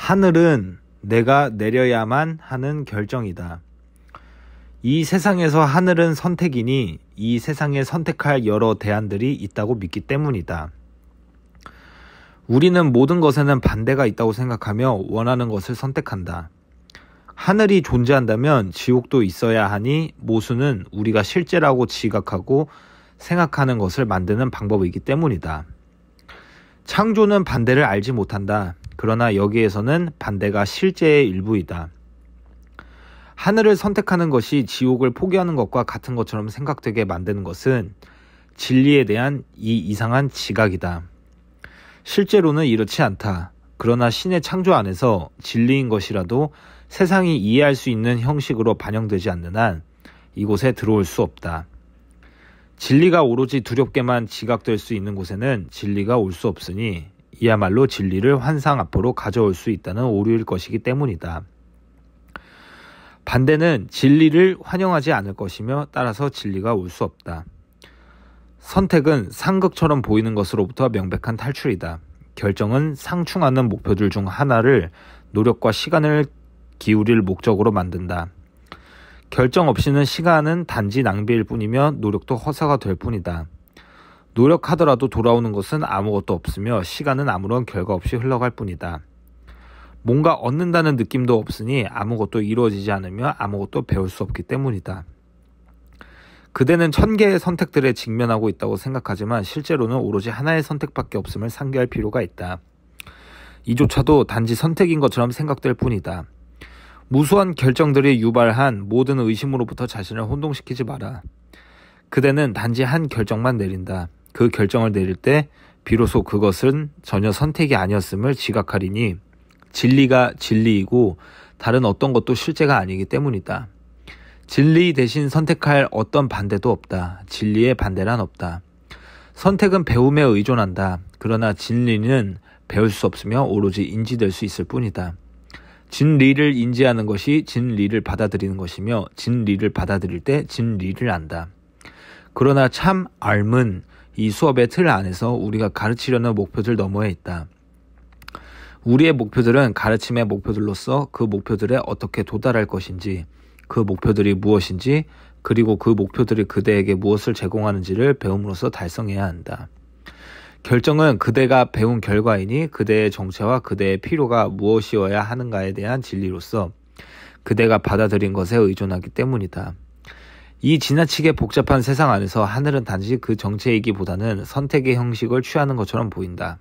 하늘은 내가 내려야만 하는 결정이다. 이 세상에서 하늘은 선택이니 이 세상에 선택할 여러 대안들이 있다고 믿기 때문이다. 우리는 모든 것에는 반대가 있다고 생각하며 원하는 것을 선택한다. 하늘이 존재한다면 지옥도 있어야 하니 모순은 우리가 실제라고 지각하고 생각하는 것을 만드는 방법이기 때문이다. 창조는 반대를 알지 못한다. 그러나 여기에서는 반대가 실제의 일부이다. 하늘을 선택하는 것이 지옥을 포기하는 것과 같은 것처럼 생각되게 만드는 것은 진리에 대한 이 이상한 지각이다. 실제로는 이렇지 않다. 그러나 신의 창조 안에서 진리인 것이라도 세상이 이해할 수 있는 형식으로 반영되지 않는 한 이곳에 들어올 수 없다. 진리가 오로지 두렵게만 지각될 수 있는 곳에는 진리가 올 수 없으니 이야말로 진리를 환상 앞으로 가져올 수 있다는 오류일 것이기 때문이다. 반대는 진리를 환영하지 않을 것이며 따라서 진리가 올 수 없다. 선택은 상극처럼 보이는 것으로부터 명백한 탈출이다. 결정은 상충하는 목표들 중 하나를 노력과 시간을 기울일 목적으로 만든다. 결정 없이는 시간은 단지 낭비일 뿐이며 노력도 허사가 될 뿐이다. 노력하더라도 돌아오는 것은 아무것도 없으며 시간은 아무런 결과 없이 흘러갈 뿐이다. 뭔가 얻는다는 느낌도 없으니 아무것도 이루어지지 않으며 아무것도 배울 수 없기 때문이다. 그대는 1000개의 선택들에 직면하고 있다고 생각하지만 실제로는 오로지 하나의 선택밖에 없음을 상기할 필요가 있다. 이조차도 단지 선택인 것처럼 생각될 뿐이다. 무수한 결정들이 유발한 모든 의심으로부터 자신을 혼동시키지 마라. 그대는 단지 한 결정만 내린다. 그 결정을 내릴 때 비로소 그것은 전혀 선택이 아니었음을 지각하리니 진리가 진리이고 다른 어떤 것도 실제가 아니기 때문이다. 진리 대신 선택할 어떤 반대도 없다. 진리의 반대란 없다. 선택은 배움에 의존한다. 그러나 진리는 배울 수 없으며 오로지 인지될 수 있을 뿐이다. 진리를 인지하는 것이 진리를 받아들이는 것이며 진리를 받아들일 때 진리를 안다. 그러나 참 알은 이 수업의 틀 안에서 우리가 가르치려는 목표들 너머에 있다. 우리의 목표들은 가르침의 목표들로서 그 목표들에 어떻게 도달할 것인지, 그 목표들이 무엇인지, 그리고 그 목표들이 그대에게 무엇을 제공하는지를 배움으로써 달성해야 한다. 결정은 그대가 배운 결과이니 그대의 정체와 그대의 필요가 무엇이어야 하는가에 대한 진리로서 그대가 받아들인 것에 의존하기 때문이다. 이 지나치게 복잡한 세상 안에서 하늘은 단지 그 정체이기보다는 선택의 형식을 취하는 것처럼 보인다.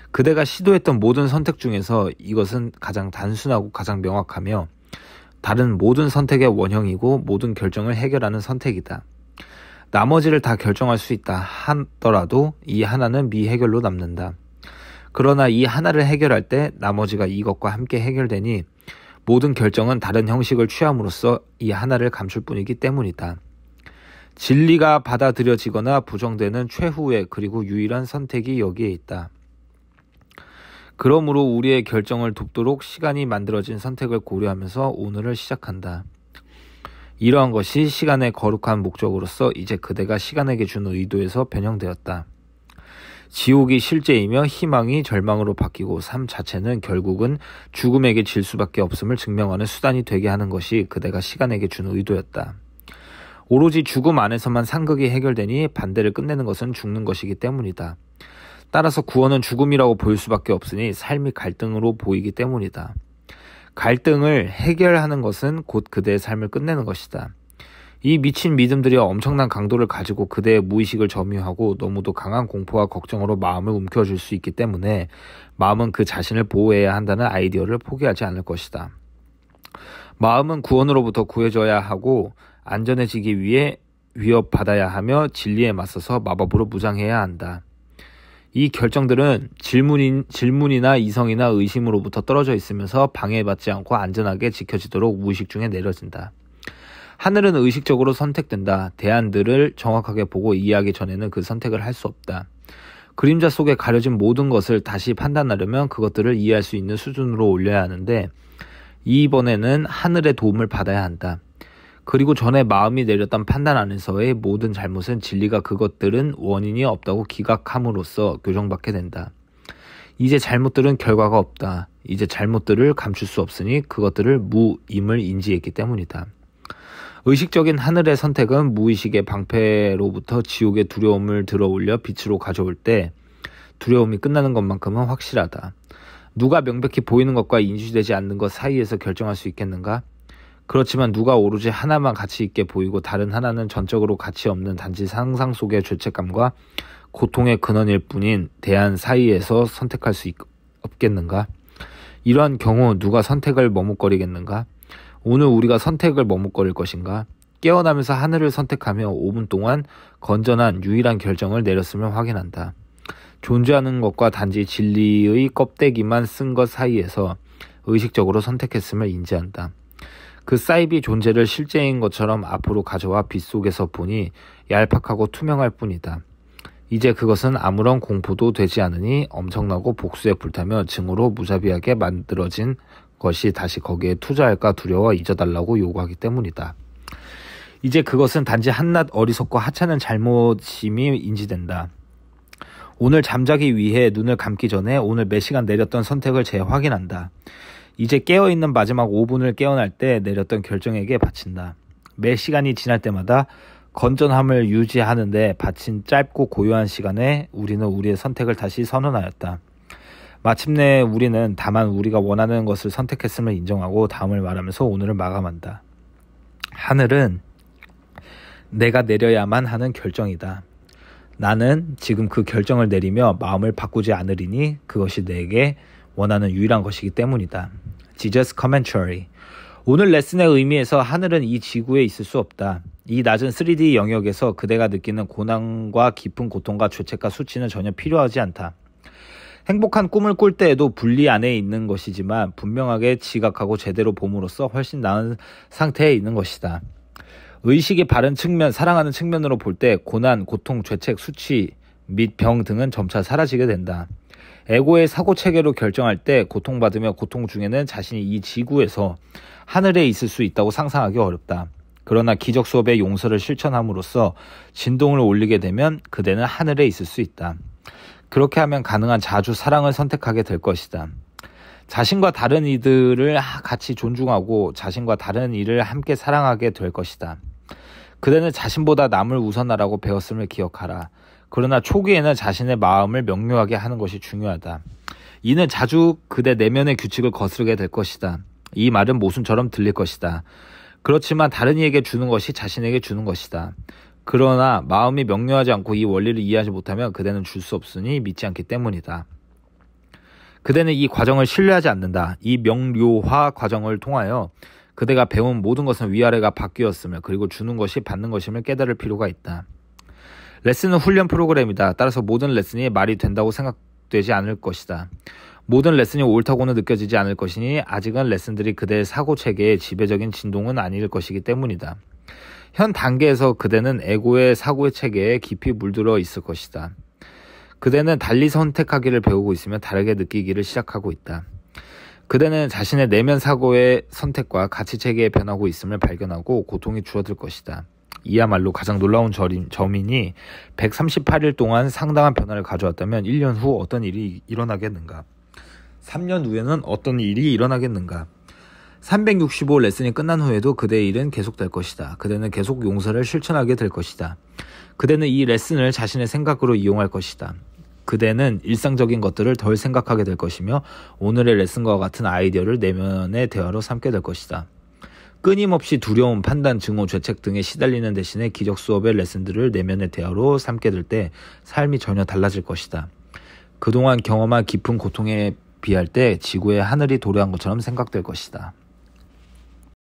그대가 시도했던 모든 선택 중에서 이것은 가장 단순하고 가장 명확하며 다른 모든 선택의 원형이고 모든 결정을 해결하는 선택이다. 나머지를 다 결정할 수 있다 하더라도 이 하나는 미해결로 남는다. 그러나 이 하나를 해결할 때 나머지가 이것과 함께 해결되니 모든 결정은 다른 형식을 취함으로써 이 하나를 감출 뿐이기 때문이다. 진리가 받아들여지거나 부정되는 최후의 그리고 유일한 선택이 여기에 있다. 그러므로 우리의 결정을 돕도록 시간이 만들어진 선택을 고려하면서 오늘을 시작한다. 이러한 것이 시간의 거룩한 목적으로서 이제 그대가 시간에게 준 의도에서 변형되었다. 지옥이 실제이며 희망이 절망으로 바뀌고 삶 자체는 결국은 죽음에게 질 수밖에 없음을 증명하는 수단이 되게 하는 것이 그대가 시간에게 준 의도였다. 오로지 죽음 안에서만 상극이 해결되니 반대를 끝내는 것은 죽는 것이기 때문이다. 따라서 구원은 죽음이라고 보일 수밖에 없으니 삶이 갈등으로 보이기 때문이다. 갈등을 해결하는 것은 곧 그대의 삶을 끝내는 것이다. 이 미친 믿음들이 엄청난 강도를 가지고 그대의 무의식을 점유하고 너무도 강한 공포와 걱정으로 마음을 움켜쥘 수 있기 때문에 마음은 그 자신을 보호해야 한다는 아이디어를 포기하지 않을 것이다. 마음은 구원으로부터 구해져야 하고 안전해지기 위해 위협받아야 하며 진리에 맞서서 마법으로 무장해야 한다. 이 결정들은 질문이나 이성이나 의심으로부터 떨어져 있으면서 방해받지 않고 안전하게 지켜지도록 무의식 중에 내려진다. 하늘은 의식적으로 선택된다. 대안들을 정확하게 보고 이해하기 전에는 그 선택을 할 수 없다. 그림자 속에 가려진 모든 것을 다시 판단하려면 그것들을 이해할 수 있는 수준으로 올려야 하는데 이번에는 하늘의 도움을 받아야 한다. 그리고 전에 마음이 내렸던 판단 안에서의 모든 잘못은 진리가 그것들은 원인이 없다고 기각함으로써 교정받게 된다. 이제 잘못들은 결과가 없다. 이제 잘못들을 감출 수 없으니 그것들을 무임을 인지했기 때문이다. 의식적인 하늘의 선택은 무의식의 방패로부터 지옥의 두려움을 들어올려 빛으로 가져올 때 두려움이 끝나는 것만큼은 확실하다. 누가 명백히 보이는 것과 인지되지 않는 것 사이에서 결정할 수 있겠는가? 그렇지만 누가 오로지 하나만 가치 있게 보이고 다른 하나는 전적으로 가치 없는 단지 상상 속의 죄책감과 고통의 근원일 뿐인 대안 사이에서 선택할 수 없겠는가? 이러한 경우 누가 선택을 머뭇거리겠는가? 오늘 우리가 선택을 머뭇거릴 것인가? 깨어나면서 하늘을 선택하며 5분 동안 건전한 유일한 결정을 내렸으면 확인한다. 존재하는 것과 단지 진리의 껍데기만 쓴 것 사이에서 의식적으로 선택했음을 인지한다. 그 사이비 존재를 실제인 것처럼 앞으로 가져와 빛 속에서 보니 얄팍하고 투명할 뿐이다. 이제 그것은 아무런 공포도 되지 않으니 엄청나고 복수에 불타며 증오로 무자비하게 만들어진 것이 다시 거기에 투자할까 두려워 잊어달라고 요구하기 때문이다. 이제 그것은 단지 한낱 어리석고 하찮은 잘못임이 인지된다. 오늘 잠자기 위해 눈을 감기 전에 오늘 몇 시간 내렸던 선택을 재확인한다. 이제 깨어있는 마지막 5분을 깨어날 때 내렸던 결정에게 바친다. 매 시간이 지날 때마다 건전함을 유지하는데 바친 짧고 고요한 시간에 우리는 우리의 선택을 다시 선언하였다. 마침내 우리는 다만 우리가 원하는 것을 선택했음을 인정하고 다음을 말하면서 오늘을 마감한다. 하늘은 내가 내려야만 하는 결정이다. 나는 지금 그 결정을 내리며 마음을 바꾸지 않으리니 그것이 내게 원하는 유일한 것이기 때문이다. Jesus Commentary. 오늘 레슨의 의미에서 하늘은 이 지구에 있을 수 없다. 이 낮은 3D 영역에서 그대가 느끼는 고난과 깊은 고통과 죄책과 수치는 전혀 필요하지 않다. 행복한 꿈을 꿀 때에도 분리 안에 있는 것이지만 분명하게 지각하고 제대로 봄으로써 훨씬 나은 상태에 있는 것이다. 의식이 바른 측면, 사랑하는 측면으로 볼 때 고난, 고통, 죄책, 수치 및 병 등은 점차 사라지게 된다. 에고의 사고체계로 결정할 때 고통받으며 고통 중에는 자신이 이 지구에서 하늘에 있을 수 있다고 상상하기 어렵다. 그러나 기적 수업의 용서를 실천함으로써 진동을 올리게 되면 그대는 하늘에 있을 수 있다. 그렇게 하면 가능한 자주 사랑을 선택하게 될 것이다. 자신과 다른 이들을 같이 존중하고 자신과 다른 이를 함께 사랑하게 될 것이다. 그대는 자신보다 남을 우선하라고 배웠음을 기억하라. 그러나 초기에는 자신의 마음을 명료하게 하는 것이 중요하다. 이는 자주 그대 내면의 규칙을 거스르게 될 것이다. 이 말은 모순처럼 들릴 것이다. 그렇지만 다른 이에게 주는 것이 자신에게 주는 것이다. 그러나 마음이 명료하지 않고 이 원리를 이해하지 못하면 그대는 줄 수 없으니 믿지 않기 때문이다. 그대는 이 과정을 신뢰하지 않는다. 이 명료화 과정을 통하여 그대가 배운 모든 것은 위아래가 바뀌었음을 그리고 주는 것이 받는 것임을 깨달을 필요가 있다. 레슨은 훈련 프로그램이다. 따라서 모든 레슨이 말이 된다고 생각되지 않을 것이다. 모든 레슨이 옳다고는 느껴지지 않을 것이니 아직은 레슨들이 그대의 사고체계의 지배적인 진동은 아닐 것이기 때문이다. 현 단계에서 그대는 에고의 사고의 체계에 깊이 물들어 있을 것이다. 그대는 달리 선택하기를 배우고 있으며 다르게 느끼기를 시작하고 있다. 그대는 자신의 내면 사고의 선택과 가치체계에 변하고 있음을 발견하고 고통이 줄어들 것이다. 이야말로 가장 놀라운 점이니 138일 동안 상당한 변화를 가져왔다면 1년 후 어떤 일이 일어나겠는가? 3년 후에는 어떤 일이 일어나겠는가? 365 레슨이 끝난 후에도 그대의 일은 계속될 것이다. 그대는 계속 용서를 실천하게 될 것이다. 그대는 이 레슨을 자신의 생각으로 이용할 것이다. 그대는 일상적인 것들을 덜 생각하게 될 것이며 오늘의 레슨과 같은 아이디어를 내면의 대화로 삼게 될 것이다. 끊임없이 두려움, 판단, 증오, 죄책 등에 시달리는 대신에 기적 수업의 레슨들을 내면의 대화로 삼게 될 때 삶이 전혀 달라질 것이다. 그동안 경험한 깊은 고통에 비할 때 지구의 하늘이 도래한 것처럼 생각될 것이다.